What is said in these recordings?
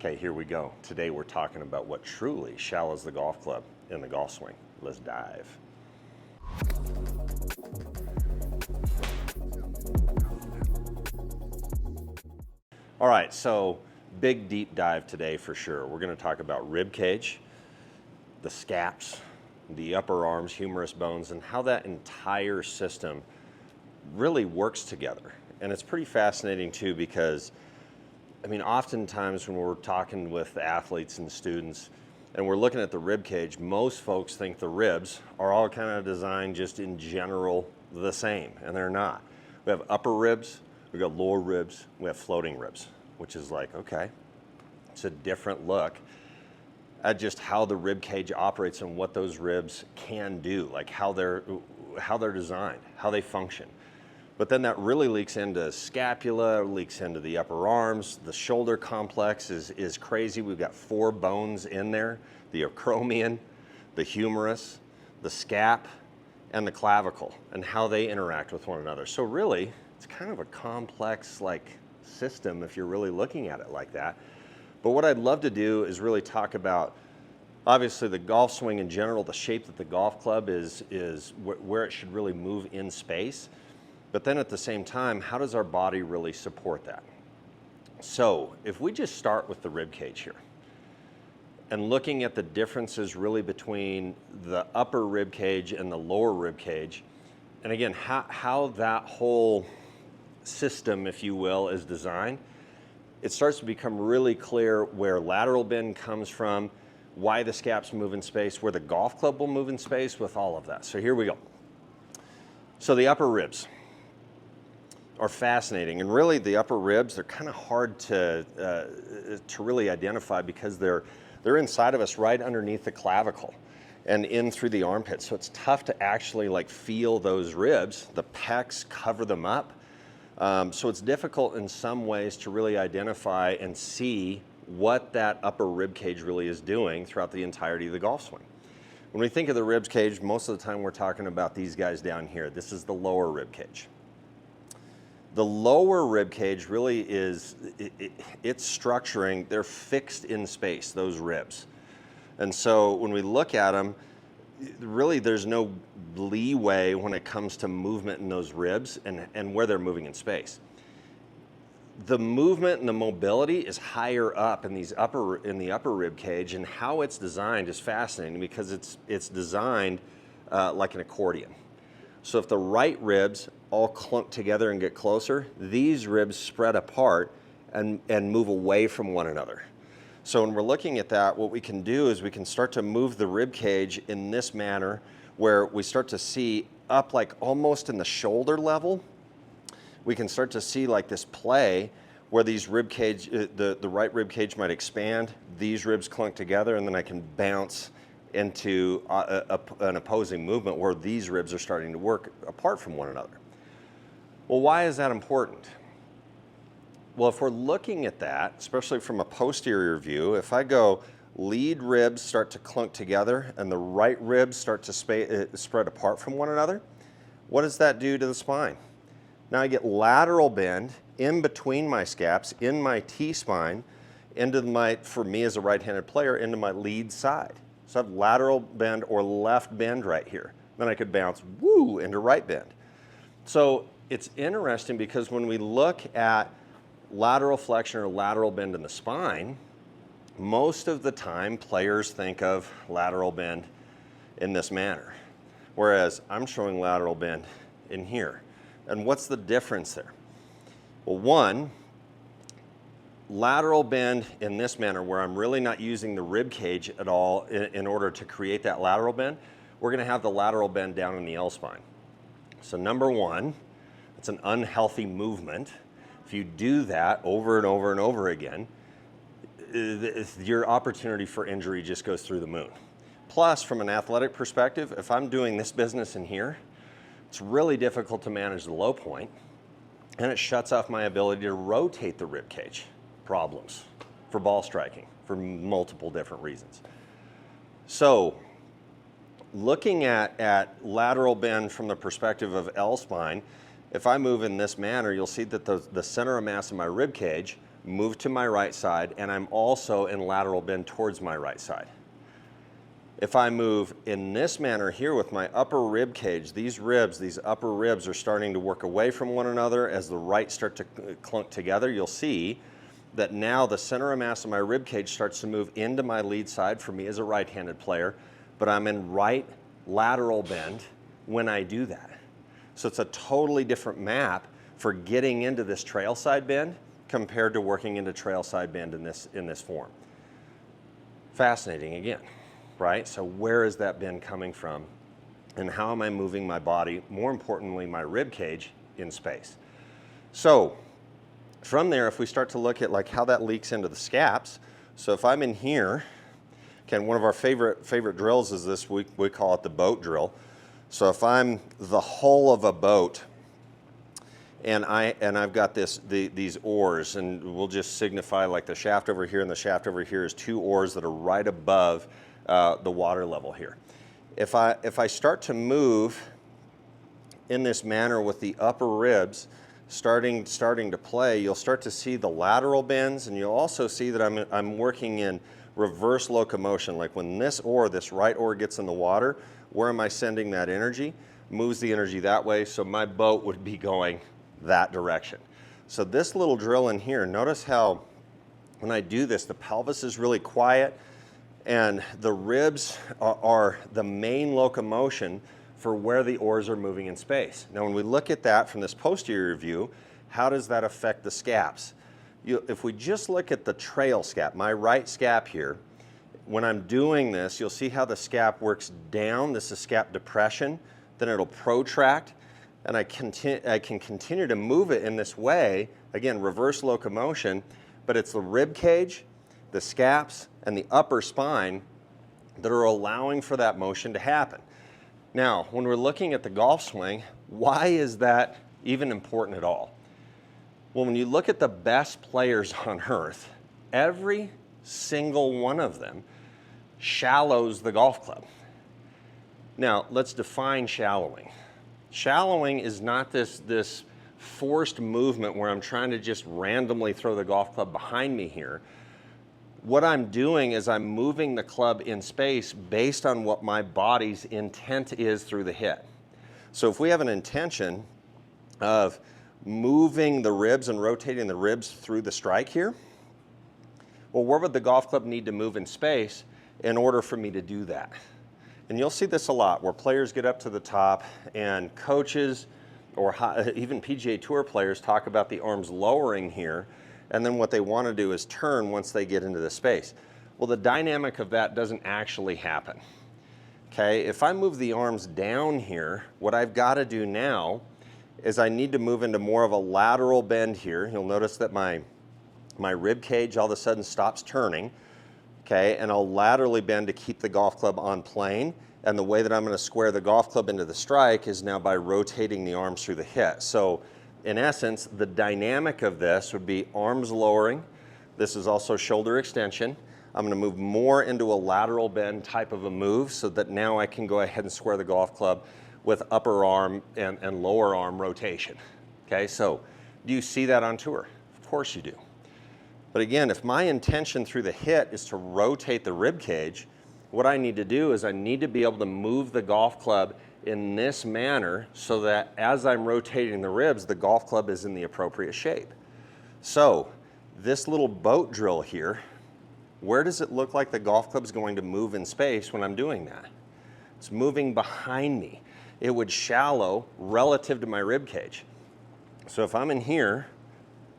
Okay, here we go. Today we're talking about what truly shallows the golf club in the golf swing. Let's dive. All right, so big deep dive today for sure. We're going to talk about rib cage, the scaps, the upper arms, humerus bones, and how that entire system really works together. And it's pretty fascinating too, because I mean, oftentimes when we're talking with the athletes and students and we're looking at the rib cage, most folks think the ribs are all kind of designed just in general the same, and they're not. We have upper ribs, we've got lower ribs, we have floating ribs, which is like, okay, it's a different look at just how the rib cage operates and what those ribs can do, like how they're designed, how they function. But then that really leaks into scapula, leaks into the upper arms. The shoulder complex is crazy. We've got 4 bones in there: the acromion, the humerus, the scap, and the clavicle, and how they interact with one another. So really, it's kind of a complex system if you're really looking at it like that. But what I'd love to do is really talk about, obviously, the golf swing in general, the shape that the golf club is where it should really move in space. But then at the same time, how does our body really support that? So if we just start with the rib cage here and looking at the differences really between the upper rib cage and the lower rib cage, and again, how that whole system, if you will, is designed, it starts to become really clear where lateral bend comes from, why the scaps move in space, where the golf club will move in space with all of that. So here we go. So the upper ribs are fascinating, and really the upper ribs, they're kind of hard to really identify because they're inside of us right underneath the clavicle and in through the armpit. So it's tough to actually feel those ribs. The pecs cover them up. So it's difficult in some ways to really identify and see what that upper rib cage really is doing throughout the entirety of the golf swing. When we think of the rib cage, most of the time we're talking about these guys down here. This is the lower rib cage. The lower rib cage really is, it's structuring, they're fixed in space, those ribs. And so when we look at them, really there's no leeway when it comes to movement in those ribs and where they're moving in space. The movement and the mobility is higher up in the upper rib cage, and how it's designed is fascinating because it's designed like an accordion. So if the right ribs all clump together and get closer, these ribs spread apart and move away from one another. So when we're looking at that, what we can do is we can start to move the rib cage in this manner where we start to see up almost in the shoulder level. We can start to see this play where these rib cage, the right rib cage might expand, these ribs clunk together, and then I can bounce into an opposing movement where these ribs are starting to work apart from one another. Well, why is that important? Well, if we're looking at that, especially from a posterior view, if I go lead ribs start to clunk together and the right ribs start to spread apart from one another, what does that do to the spine? Now I get lateral bend in between my scaps, in my T-spine, for me as a right-handed player, into my lead side. So I have lateral bend or left bend right here. Then I could bounce, into right bend. So it's interesting because when we look at lateral flexion or lateral bend in the spine, most of the time players think of lateral bend in this manner, whereas I'm showing lateral bend in here. And what's the difference there? Well, one, lateral bend in this manner where I'm really not using the rib cage at all in order to create that lateral bend, we're going to have the lateral bend down in the L-spine. So number one, it's an unhealthy movement. If you do that over and over and over again, your opportunity for injury just goes through the moon. Plus, from an athletic perspective, if I'm doing this business in here, it's really difficult to manage the low point, and it shuts off my ability to rotate the rib cage. Problems for ball striking for multiple different reasons. So looking at lateral bend from the perspective of L-spine, if I move in this manner, you'll see that the center of mass of my rib cage move to my right side, and I'm also in lateral bend towards my right side. If I move in this manner here with my upper rib cage, these upper ribs are starting to work away from one another as the right start to clunk together. You'll see that now the center of mass of my rib cage starts to move into my lead side for me as a right-handed player, but I'm in right lateral bend when I do that. So it's a totally different map for getting into this trail side bend compared to working into trail side bend in this form. Fascinating again, right? So where is that bend coming from? And how am I moving my body, more importantly, my rib cage in space? So from there, if we start to look at like how that leaks into the scaps, so if I'm in here, again, one of our favorite drills is this, we call it the boat drill. So if I'm the hull of a boat, and I've got these oars, and we'll just signify like the shaft over here and the shaft over here is two oars that are right above the water level here. If I start to move in this manner with the upper ribs starting to play, you'll start to see the lateral bends, and you'll also see that I'm working in reverse locomotion. Like when this right oar gets in the water, where am I sending that energy? Moves the energy that way, so my boat would be going that direction. So this little drill in here, notice how when I do this, the pelvis is really quiet and the ribs are the main locomotion for where the oars are moving in space. Now when we look at that from this posterior view, how does that affect the scaps? If we just look at the trail scap, my right scap here, when I'm doing this, you'll see how the scap works down. This is scap depression. Then it'll protract, and I can continue to move it in this way. Again, reverse locomotion, but it's the rib cage, the scaps, and the upper spine that are allowing for that motion to happen. Now, when we're looking at the golf swing, why is that even important at all? Well, when you look at the best players on earth, every single one of them shallows the golf club. Now, let's define shallowing. Shallowing is not this forced movement where I'm trying to just randomly throw the golf club behind me here. What I'm doing is I'm moving the club in space based on what my body's intent is through the hit. So if we have an intention of moving the ribs and rotating the ribs through the strike here, well, where would the golf club need to move in space in order for me to do that? And you'll see this a lot where players get up to the top and coaches or even PGA Tour players talk about the arms lowering here, and then what they want to do is turn once they get into the space. Well, the dynamic of that doesn't actually happen. Okay, if I move the arms down here, what I've got to do now is I need to move into more of a lateral bend here. You'll notice that my rib cage all of a sudden stops turning, okay, and I'll laterally bend to keep the golf club on plane, and the way that I'm going to square the golf club into the strike is now by rotating the arms through the hit. So in essence, the dynamic of this would be arms lowering. This is also shoulder extension. I'm going to move more into a lateral bend type of a move so that now I can go ahead and square the golf club with upper arm and lower arm rotation. Okay, so do you see that on tour? Of course you do. But again, if my intention through the hit is to rotate the rib cage, what I need to do is I need to be able to move the golf club in this manner so that as I'm rotating the ribs, the golf club is in the appropriate shape. So this little boat drill here, where does it look like the golf club is going to move in space when I'm doing that? It's moving behind me. It would shallow relative to my rib cage. So if I'm in here,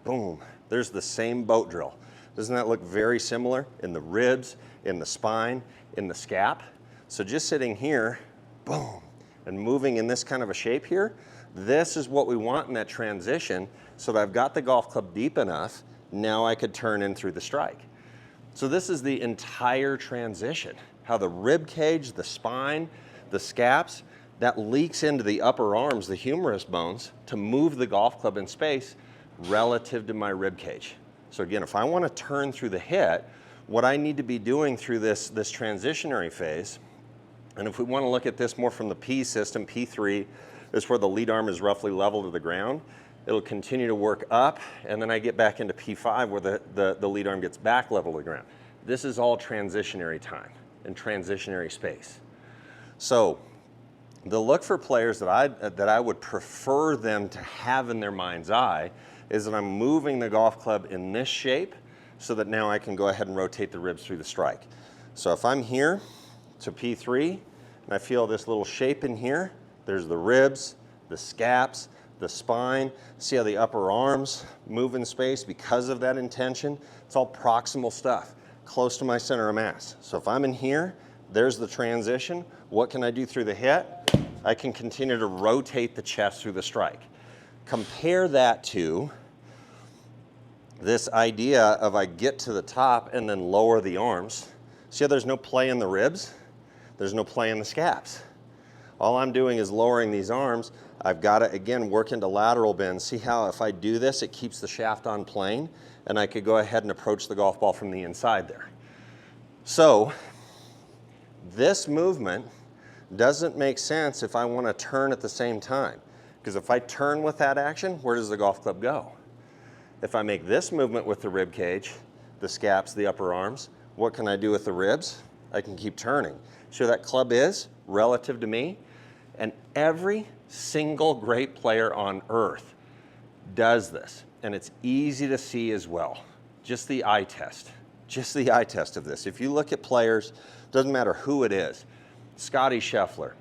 boom, there's the same boat drill. Doesn't that look very similar in the ribs, in the spine, in the scap? So just sitting here, boom, and moving in this kind of a shape here, this is what we want in that transition so that I've got the golf club deep enough, now I could turn in through the strike. So this is the entire transition, how the rib cage, the spine, the scaps, that leaks into the upper arms, the humerus bones, to move the golf club in space relative to my rib cage. So again, if I want to turn through the hit, what I need to be doing through this transitionary phase, and if we want to look at this more from the P system, P3, is where the lead arm is roughly level to the ground, it'll continue to work up, and then I get back into P5 where the lead arm gets back level to the ground. This is all transitionary time and transitionary space. So the look for players that I would prefer them to have in their mind's eye is that I'm moving the golf club in this shape so that now I can go ahead and rotate the ribs through the strike. So if I'm here to P3 and I feel this little shape in here, there's the ribs, the scaps, the spine. See how the upper arms move in space because of that intention? It's all proximal stuff, close to my center of mass. So if I'm in here, there's the transition. What can I do through the hit? I can continue to rotate the chest through the strike. Compare that to this idea of I get to the top and then lower the arms. See how there's no play in the ribs? There's no play in the scaps. All I'm doing is lowering these arms. I've got to, again, work into lateral bend. See how if I do this, it keeps the shaft on plane, and I could go ahead and approach the golf ball from the inside there. So this movement doesn't make sense if I want to turn at the same time. Because if I turn with that action, where does the golf club go? If I make this movement with the rib cage, the scaps, the upper arms, what can I do with the ribs? I can keep turning. See where that club is relative to me? And every single great player on earth does this. And it's easy to see as well. Just the eye test. Just the eye test of this. If you look at players, doesn't matter who it is, Scotty Scheffler,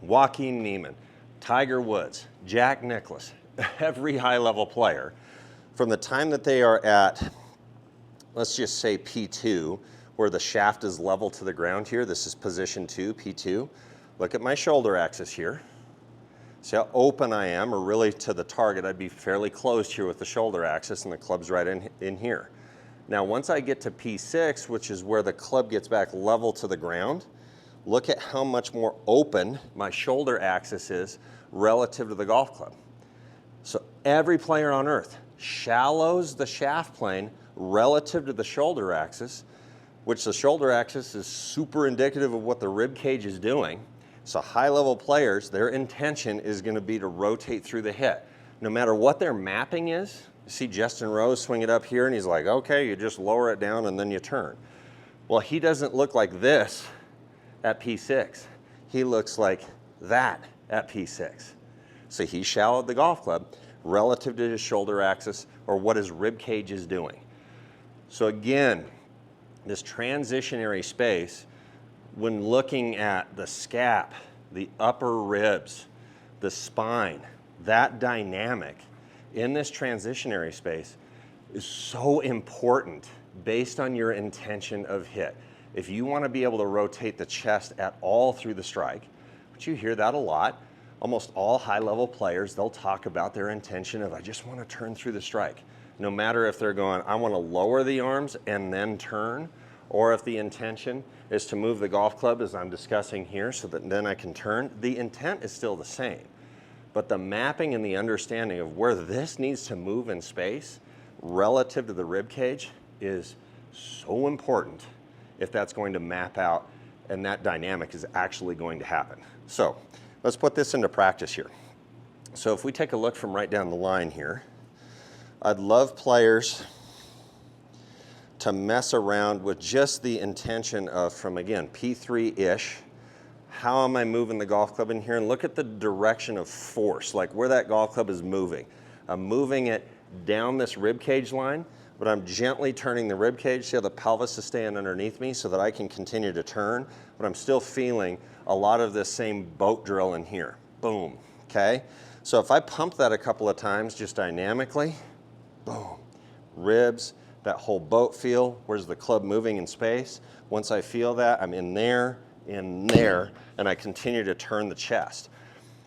Joaquin Neiman, Tiger Woods, Jack Nicklaus, every high-level player, from the time that they are at, let's just say P2, where the shaft is level to the ground here, this is position 2, P2. Look at my shoulder axis here. See how open I am, or really to the target. I'd be fairly closed here with the shoulder axis, and the club's right in here. Now, once I get to P6, which is where the club gets back level to the ground, look at how much more open my shoulder axis is relative to the golf club. So every player on earth shallows the shaft plane relative to the shoulder axis, which the shoulder axis is super indicative of what the rib cage is doing. So high-level players, their intention is going to be to rotate through the hit. No matter what their mapping is, you see Justin Rose swing it up here, and he's like, okay, you just lower it down and then you turn. Well, he doesn't look like this at P6. He looks like that at P6. So he shallowed the golf club relative to his shoulder axis, or what his rib cage is doing. So again, this transitionary space, when looking at the scap, the upper ribs, the spine, that dynamic in this transitionary space is so important based on your intention of hit. If you want to be able to rotate the chest at all through the strike, but you hear that a lot, almost all high-level players, they'll talk about their intention of, I just want to turn through the strike. No matter if they're going, I want to lower the arms and then turn, or if the intention is to move the golf club as I'm discussing here so that then I can turn, the intent is still the same. But the mapping and the understanding of where this needs to move in space relative to the rib cage is so important if that's going to map out and that dynamic is actually going to happen. So let's put this into practice here. So if we take a look from right down the line here, I'd love players to mess around with just the intention of, from again, P3-ish, how am I moving the golf club in here? And look at the direction of force, like where that golf club is moving. I'm moving it down this rib cage line, but I'm gently turning the rib cage. See how the pelvis is staying underneath me so that I can continue to turn, but I'm still feeling a lot of this same boat drill in here. Boom, okay? So if I pump that a couple of times just dynamically, boom, ribs, that whole boat feel, where's the club moving in space? Once I feel that, I'm in there, and I continue to turn the chest.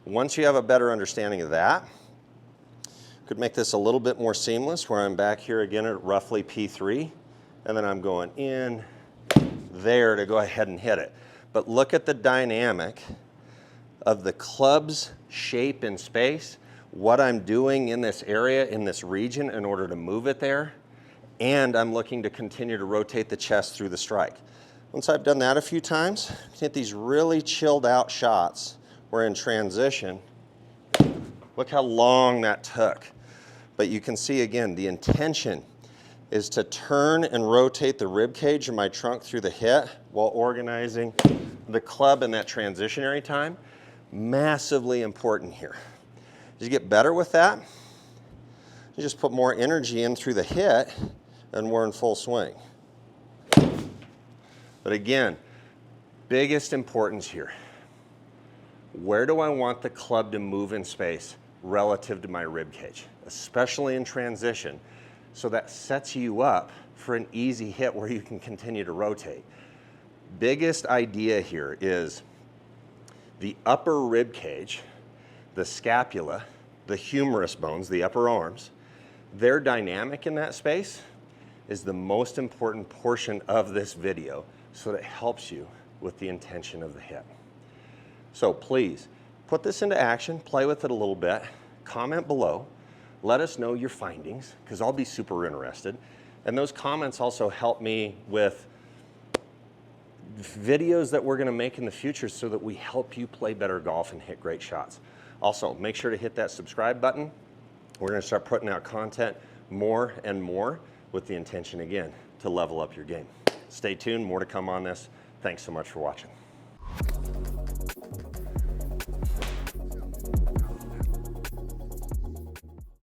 Once you have a better understanding of that, could make this a little bit more seamless where I'm back here again at roughly P3, and then I'm going in there to go ahead and hit it. But look at the dynamic of the club's shape in space, what I'm doing in this area, in this region in order to move it there, and I'm looking to continue to rotate the chest through the strike. Once I've done that a few times, I can hit these really chilled out shots where in transition, look how long that took. But you can see again, the intention is to turn and rotate the rib cage of my trunk through the hip while organizing the club in that transitionary time. Massively important here. As you get better with that, you just put more energy in through the hip and we're in full swing. But again, biggest importance here. Where do I want the club to move in space relative to my rib cage, especially in transition, so that sets you up for an easy hit where you can continue to rotate. Biggest idea here is the upper rib cage, the scapula, the humerus bones, the upper arms, their dynamic in that space is the most important portion of this video, so that it helps you with the intention of the hip. So please, put this into action, play with it a little bit, comment below, let us know your findings, because I'll be super interested. And those comments also help me with videos that we're going to make in the future so that we help you play better golf and hit great shots. Also, make sure to hit that subscribe button. We're going to start putting out content more and more with the intention, again, to level up your game. Stay tuned, more to come on this. Thanks so much for watching.